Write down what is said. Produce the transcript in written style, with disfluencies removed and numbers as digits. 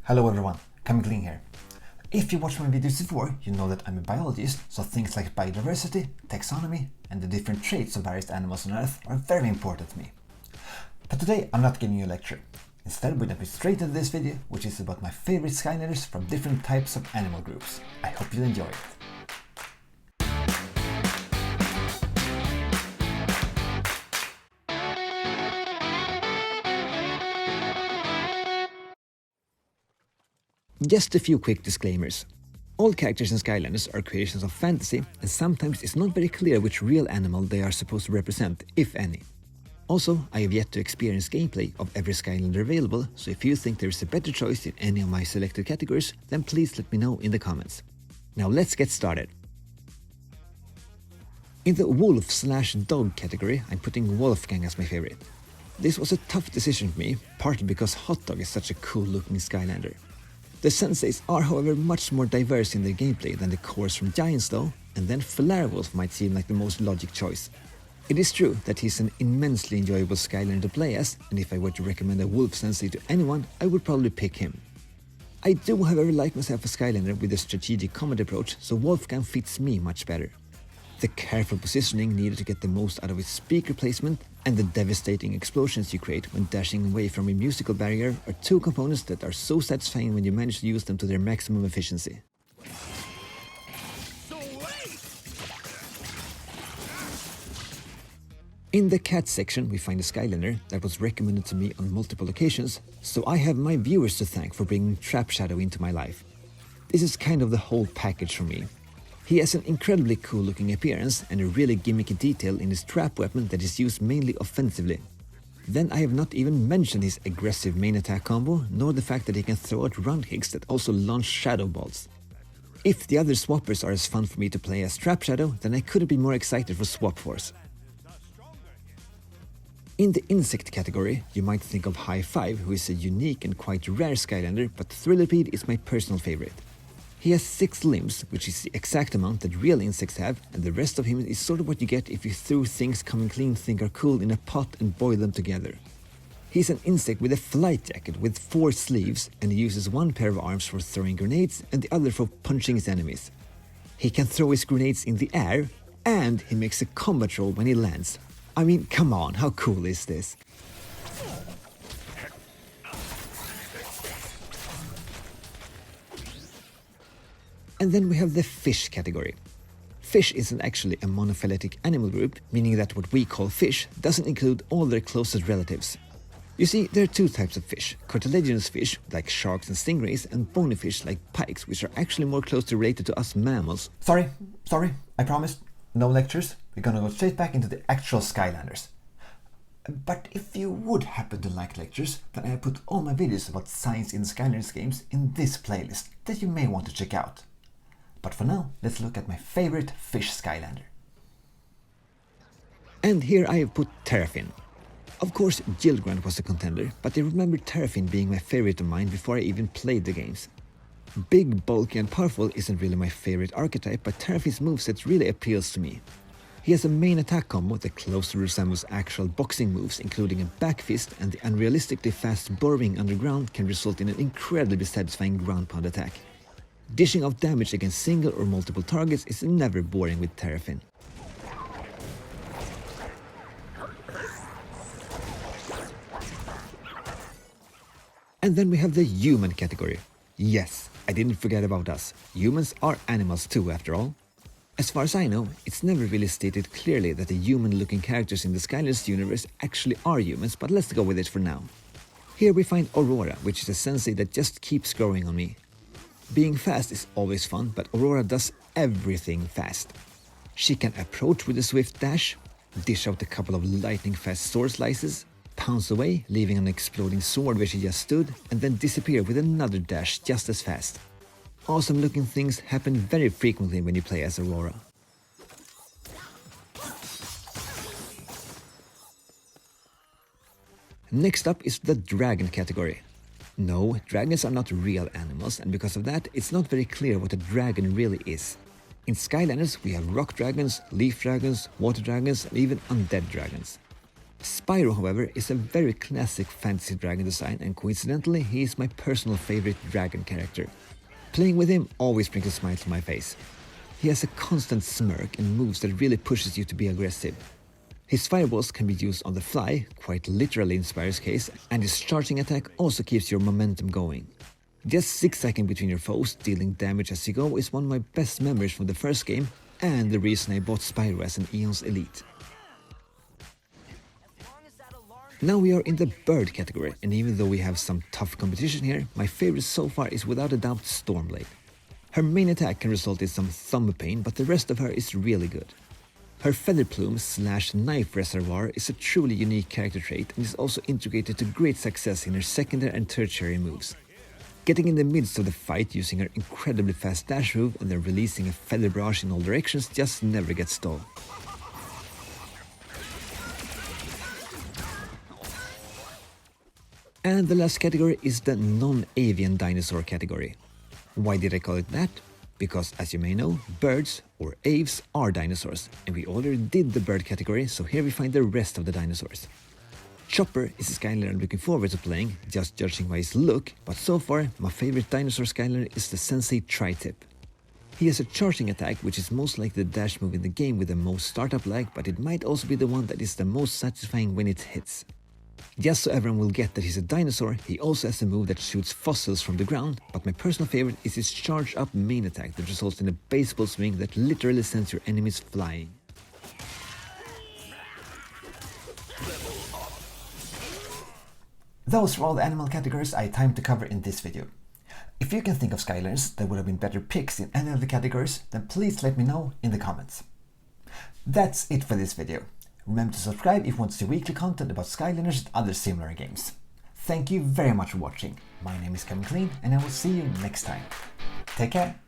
Hello everyone, Coming Clean here. If you watched my videos before, you know that I'm a biologist, so things like biodiversity, taxonomy, and the different traits of various animals on Earth are very important to me. But today I'm not giving you a lecture. Instead, we're jumping straight into this video, which is about my favorite Skylanders from different types of animal groups. I hope you'll enjoy it. Just a few quick disclaimers. All characters in Skylanders are creations of fantasy, and sometimes it's not very clear which real animal they are supposed to represent, if any. Also, I have yet to experience gameplay of every Skylander available, so if you think there is a better choice in any of my selected categories, then please let me know in the comments. Now let's get started. In the wolf/dog category, I'm putting Wolfgang as my favorite. This was a tough decision for me, partly because Hot Dog is such a cool looking Skylander. The senseis are however much more diverse in their gameplay than the cores from Giants though, and then Wolf might seem like the most logic choice. It is true that he's an immensely enjoyable Skylander to play as, and if I were to recommend a wolf sensei to anyone, I would probably pick him. I do however like myself a Skylander with a strategic combat approach, so Wolfgang fits me much better. The careful positioning needed to get the most out of its speaker placement and the devastating explosions you create when dashing away from a musical barrier are two components that are so satisfying when you manage to use them to their maximum efficiency. In the cat section we find a Skylander that was recommended to me on multiple occasions, so I have my viewers to thank for bringing Trap Shadow into my life. This is kind of the whole package for me. He has an incredibly cool looking appearance and a really gimmicky detail in his trap weapon that is used mainly offensively. Then I have not even mentioned his aggressive main attack combo, nor the fact that he can throw out round kicks that also launch shadow balls. If the other swappers are as fun for me to play as Trap Shadow, then I couldn't be more excited for Swap Force. In the insect category, you might think of High Five, who is a unique and quite rare Skylander, but Thrillipede is my personal favorite. He has 6 limbs, which is the exact amount that real insects have, and the rest of him is sort of what you get if you threw things Coming Clean think are cool in a pot and boil them together. He's an insect with a flight jacket with 4 sleeves, and he uses one pair of arms for throwing grenades and the other for punching his enemies. He can throw his grenades in the air, and he makes a combat roll when he lands. I mean, come on, how cool is this? And then we have the fish category. Fish isn't actually a monophyletic animal group, meaning that what we call fish doesn't include all their closest relatives. You see, there are 2 types of fish: cartilaginous fish, like sharks and stingrays, and bony fish, like pikes, which are actually more closely related to us mammals. Sorry, I promised. No lectures. We're gonna go straight back into the actual Skylanders. But if you would happen to like lectures, then I put all my videos about science in Skylanders games in this playlist that you may want to check out. But for now, let's look at my favorite fish Skylander. And here I have put Terrafin. Of course, Gilgrand was a contender, but I remember Terrafin being my favorite of mine before I even played the games. Big, bulky and powerful isn't really my favorite archetype, but Terrafin's moveset really appeals to me. He has a main attack combo that closely resembles actual boxing moves, including a back fist, and the unrealistically fast burrowing underground can result in an incredibly satisfying ground pound attack. Dishing out damage against single or multiple targets is never boring with Terrafin. And then we have the human category. Yes, I didn't forget about us. Humans are animals too, after all. As far as I know, it's never really stated clearly that the human-looking characters in the Skylanders universe actually are humans, but let's go with it for now. Here we find Aurora, which is a sensei that just keeps growing on me. Being fast is always fun, but Aurora does everything fast. She can approach with a swift dash, dish out a couple of lightning-fast sword slices, pounce away, leaving an exploding sword where she just stood, and then disappear with another dash just as fast. Awesome looking things happen very frequently when you play as Aurora. Next up is the dragon category. No, dragons are not real animals, and because of that, it's not very clear what a dragon really is. In Skylanders, we have rock dragons, leaf dragons, water dragons, and even undead dragons. Spyro, however, is a very classic fantasy dragon design, and coincidentally he is my personal favorite dragon character. Playing with him always brings a smile to my face. He has a constant smirk and moves that really pushes you to be aggressive. His fireballs can be used on the fly, quite literally in Spyro's case, and his charging attack also keeps your momentum going. Just zigzagging between your foes, dealing damage as you go, is one of my best memories from the first game, and the reason I bought Spyro as an Eon's Elite. Now we are in the bird category, and even though we have some tough competition here, my favorite so far is without a doubt Stormblade. Her main attack can result in some thumb pain, but the rest of her is really good. Her feather plume / knife reservoir is a truly unique character trait and is also integrated to great success in her secondary and tertiary moves. Getting in the midst of the fight using her incredibly fast dash move and then releasing a feather barrage in all directions just never gets stalled. And the last category is the non-avian dinosaur category. Why did I call it that? Because, as you may know, birds, or aves, are dinosaurs, and we already did the bird category, so here we find the rest of the dinosaurs. Chopper is a Skylander I'm looking forward to playing, just judging by his look, but so far, my favorite dinosaur Skylander is the Sensei Tri-Tip. He has a charging attack, which is most likely the dash move in the game with the most startup lag, but it might also be the one that is the most satisfying when it hits. Just so everyone will get that he's a dinosaur, he also has a move that shoots fossils from the ground, but my personal favorite is his charge-up main attack that results in a baseball swing that literally sends your enemies flying. Those were all the animal categories I had time to cover in this video. If you can think of Skylanders that would have been better picks in any of the categories, then please let me know in the comments. That's it for this video. Remember to subscribe if you want to see weekly content about Skylanders and other similar games. Thank you very much for watching. My name is Kevin Clean, and I will see you next time. Take care.